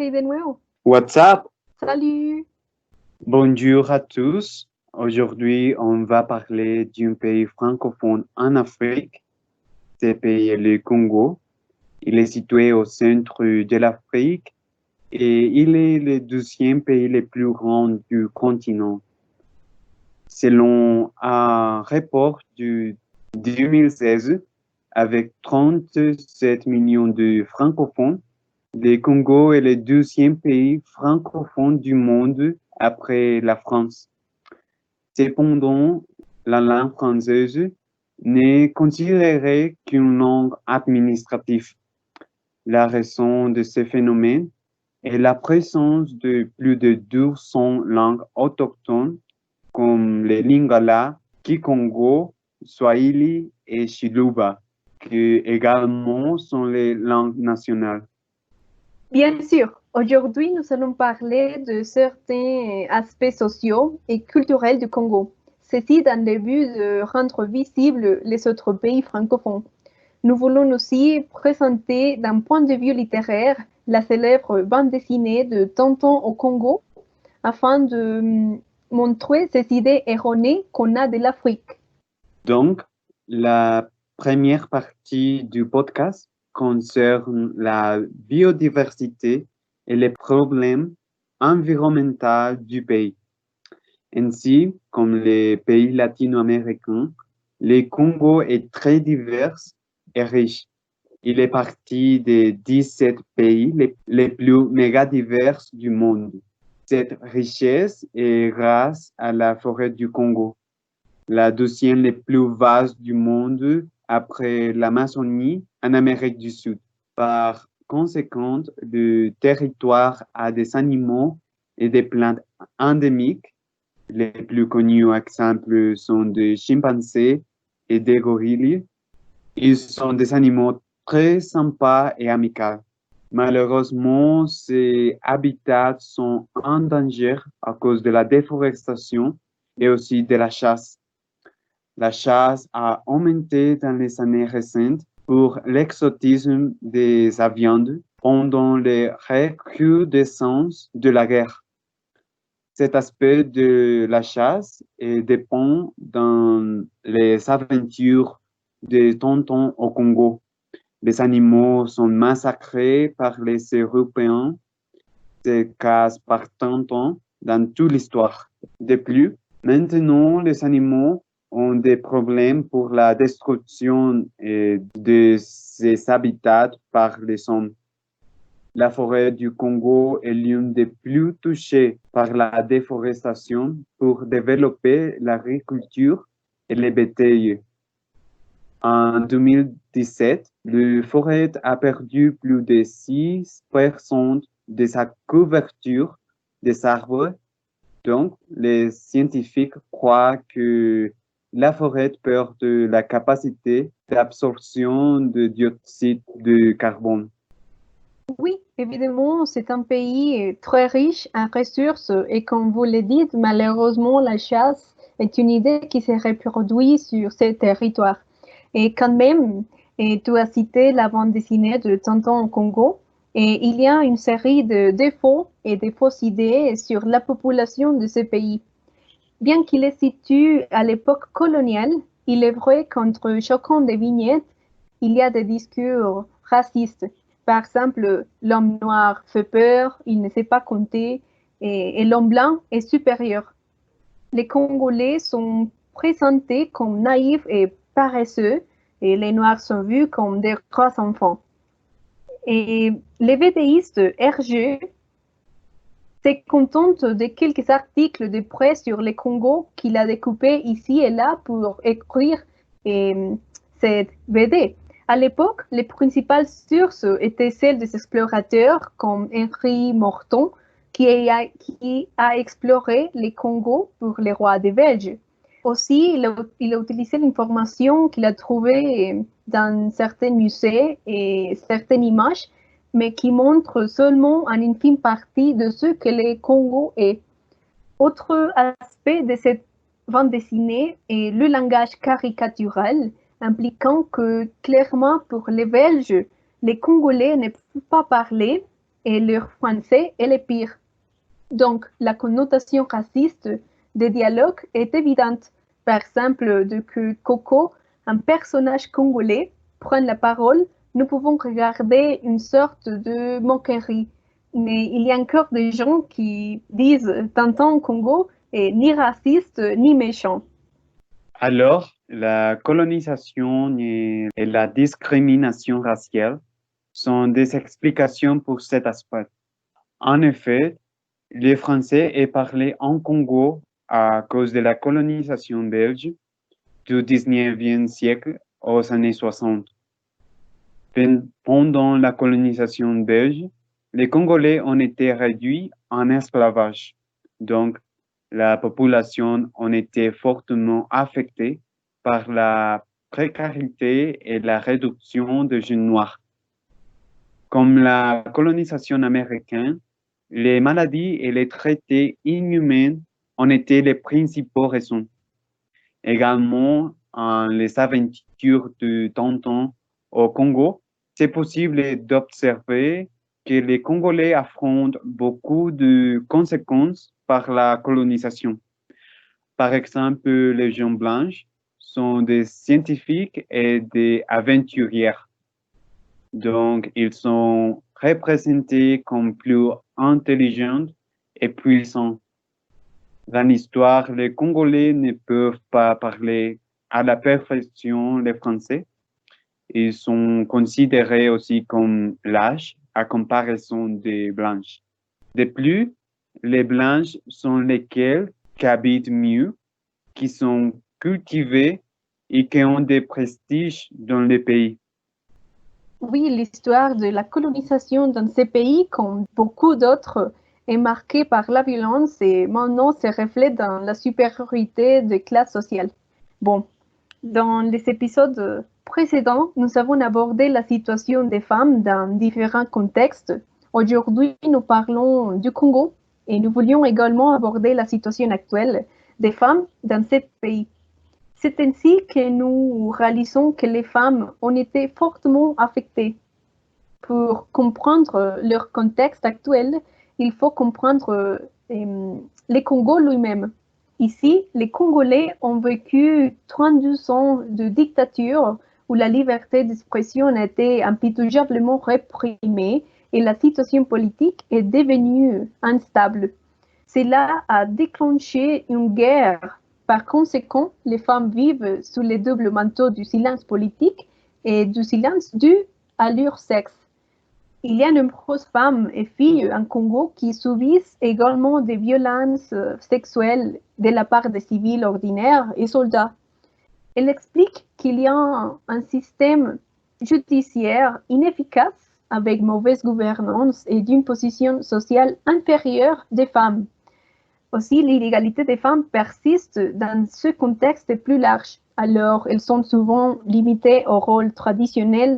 Henry de nuevo. What's up? Salut. Bonjour à tous. Aujourd'hui, on va parler d'un pays francophone en Afrique. Ce pays est le Congo. Il est situé au centre de l'Afrique et il est le 12e pays le plus grand du continent. Selon un rapport de 2016, avec 37 millions de francophones, le Congo est le 12e pays francophone du monde après la France. Cependant, la langue française n'est considérée qu'une langue administrative. La raison de ce phénomène est la présence de plus de 200 langues autochtones comme les Lingala, Kikongo, Swahili et Chiluba, qui également sont les langues nationales. Bien sûr, aujourd'hui nous allons parler de certains aspects sociaux et culturels du Congo. Ceci dans le but de rendre visibles les autres pays francophones. Nous voulons aussi présenter d'un point de vue littéraire la célèbre bande dessinée de Tonton au Congo afin de montrer ces idées erronées qu'on a de l'Afrique. Donc, la première partie du podcast concerne la biodiversité et les problèmes environnementaux du pays. Ainsi, comme les pays latino-américains, le Congo est très divers et riche. Il est partie des 17 pays les plus méga-divers du monde. Cette richesse est grâce à la forêt du Congo, la deuxième la plus vaste du monde après l'Amazonie en Amérique du Sud. Par conséquent, le territoire a des animaux et des plantes endémiques. Les plus connus exemples sont des chimpanzés et des gorilles. Ils sont des animaux très sympas et amicaux. Malheureusement, ces habitats sont en danger à cause de la déforestation et aussi de la chasse. La chasse a augmenté dans les années récentes pour l'exotisme des viandes pendant les recrudescences de la guerre. Cet aspect de la chasse dépend dans les aventures de Tonton au Congo. Les animaux sont massacrés par les Européens, c'est cas par Tonton dans toute l'histoire. De plus, maintenant, les animaux ont des problèmes pour la destruction de ces habitats par les hommes. La forêt du Congo est l'une des plus touchées par la déforestation pour développer l'agriculture et les bétails. En 2017, la forêt a perdu plus de 6% de sa couverture des arbres. Donc, les scientifiques croient que la forêt perd de la capacité d'absorption de dioxyde de carbone. Oui, évidemment, c'est un pays très riche en ressources et comme vous le dites, malheureusement, la chasse est une idée qui se reproduit sur ces territoires. Et quand même, tu as cité la bande dessinée de Tonton au Congo, et il y a une série de défauts et de fausses idées sur la population de ce pays. Bien qu'il est situé à l'époque coloniale, il est vrai qu'entre chacun des vignettes, il y a des discours racistes. Par exemple, l'homme noir fait peur, il ne sait pas compter, et l'homme blanc est supérieur. Les Congolais sont présentés comme naïfs et paresseux, et les Noirs sont vus comme des gros enfants. Et les vétéistes RG se contente de quelques articles de presse sur le Congo qu'il a découpés ici et là pour écrire cette BD. À l'époque, les principales sources étaient celles des explorateurs comme Henri Morton, qui a exploré le Congo pour les rois des Belges. Aussi, il a utilisé l'information qu'il a trouvée dans certains musées et certaines images, mais qui montrent seulement une infime partie de ce que le Congo est. Autre aspect de cette bande dessinée est le langage caricatural, impliquant que clairement pour les Belges, les Congolais ne peuvent pas parler et leur français est le pire. Donc, la connotation raciste des dialogues est évidente. Par exemple, de que Coco, un personnage congolais, prenne la parole, nous pouvons regarder une sorte de moquerie. Mais il y a encore des gens qui disent Tonton Congo est ni raciste ni méchant. Alors, la colonisation et la discrimination raciale sont des explications pour cet aspect. En effet, le français est parlé en Congo à cause de la colonisation belge du 19e siècle aux années 60. Pendant la colonisation belge, les Congolais ont été réduits en esclavage. Donc, la population en était fortement affectée par la précarité et la réduction de jeunes noirs. Comme la colonisation américaine, les maladies et les traités inhumains en étaient les principaux raisons. Également, les aventures de Tonton au Congo, c'est possible d'observer que les Congolais affrontent beaucoup de conséquences par la colonisation. Par exemple, les gens blancs sont des scientifiques et des aventurières. Donc, ils sont représentés comme plus intelligents et puissants. Dans l'histoire, les Congolais ne peuvent pas parler à la perfection le français. Ils sont considérés aussi comme lâches à comparaison des Blanches. De plus, les Blanches sont lesquelles qui habitent mieux, qui sont cultivés et qui ont des prestiges dans le pays. Oui, l'histoire de la colonisation dans ces pays, comme beaucoup d'autres, est marquée par la violence et maintenant se reflète dans la supériorité des classes sociales. Bon, dans les épisodes précédents, nous avons abordé la situation des femmes dans différents contextes. Aujourd'hui, nous parlons du Congo et nous voulions également aborder la situation actuelle des femmes dans ce pays. C'est ainsi que nous réalisons que les femmes ont été fortement affectées. Pour comprendre leur contexte actuel, il faut comprendre le Congo lui-même. Ici, les Congolais ont vécu 32 ans de dictature où la liberté d'expression a été impitoyablement réprimée et la situation politique est devenue instable. Cela a déclenché une guerre. Par conséquent, les femmes vivent sous le double manteau du silence politique et du silence dû à leur sexe. Il y a de nombreuses femmes et filles en Congo qui subissent également des violences sexuelles de la part des civils ordinaires et soldats. Elle explique qu'il y a un système judiciaire inefficace avec mauvaise gouvernance et d'une position sociale inférieure des femmes. Aussi, l'illégalité des femmes persiste dans ce contexte plus large. Alors, elles sont souvent limitées au rôle traditionnel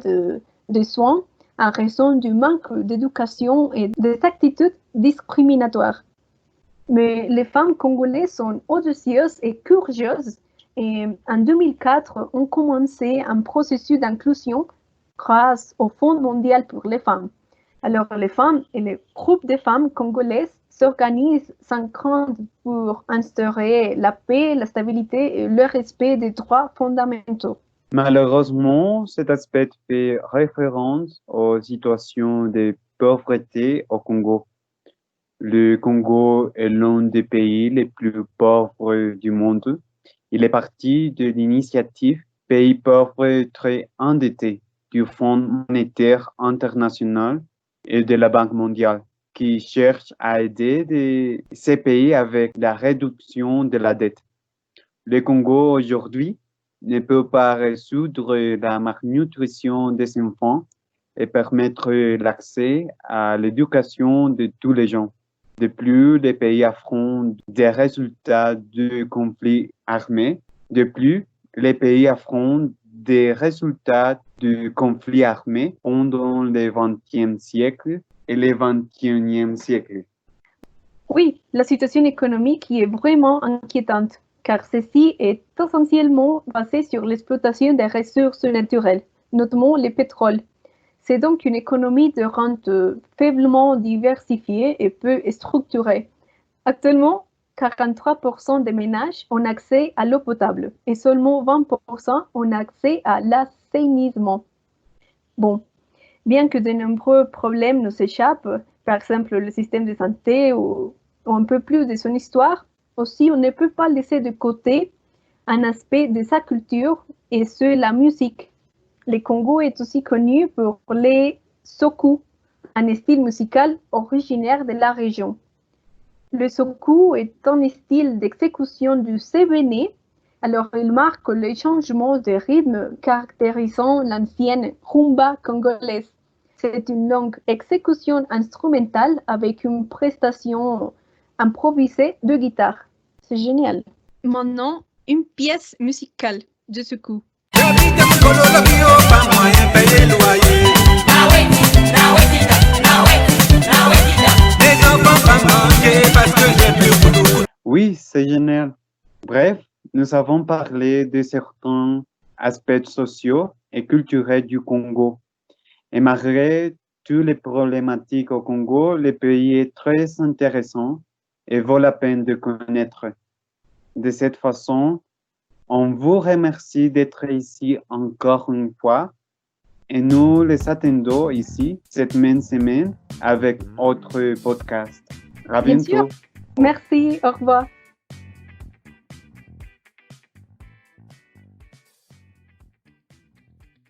de soins en raison du manque d'éducation et des attitudes discriminatoires. Mais les femmes congolaises sont audacieuses et courageuses et en 2004 ont commencé un processus d'inclusion grâce au Fonds mondial pour les femmes. Alors les femmes et les groupes de femmes congolaises s'organisent sans crainte pour instaurer la paix, la stabilité et le respect des droits fondamentaux. Malheureusement, cet aspect fait référence aux situations de pauvreté au Congo. Le Congo est l'un des pays les plus pauvres du monde. Il est parti de l'initiative Pays pauvres très endettés du Fonds monétaire international et de la Banque mondiale, qui cherche à aider ces pays avec la réduction de la dette. Le Congo aujourd'hui ne peut pas résoudre la malnutrition des enfants et permettre l'accès à l'éducation de tous les gens. De plus, les pays affrontent des résultats de conflits armés. De plus, les pays affrontent des résultats de conflits armés pendant le XXe siècle et le XXIe siècle. Oui, la situation économique est vraiment inquiétante, car ceci est essentiellement basé sur l'exploitation des ressources naturelles, notamment le pétrole. C'est donc une économie de rente faiblement diversifiée et peu structurée. Actuellement, 43% des ménages ont accès à l'eau potable et seulement 20% ont accès à l'assainissement. Bon, bien que de nombreux problèmes nous échappent, par exemple le système de santé ou un peu plus de son histoire, aussi on ne peut pas laisser de côté un aspect de sa culture et c'est la musique. Le Congo est aussi connu pour les soukous, un style musical originaire de la région. Le soukous est un style d'exécution du sévéné, alors il marque le changement de rythme caractérisant l'ancienne rumba congolaise. C'est une longue exécution instrumentale avec une prestation improvisée de guitare. C'est génial. Maintenant, une pièce musicale de soukous. Oui, c'est génial. Bref, nous avons parlé de certains aspects sociaux et culturels du Congo. Et malgré toutes les problématiques au Congo, le pays est très intéressant et vaut la peine de connaître. De cette façon, on vous remercie d'être ici encore une fois et nous les attendons ici cette même semaine avec autre podcast. À Bien bientôt. sûr. Merci, au revoir.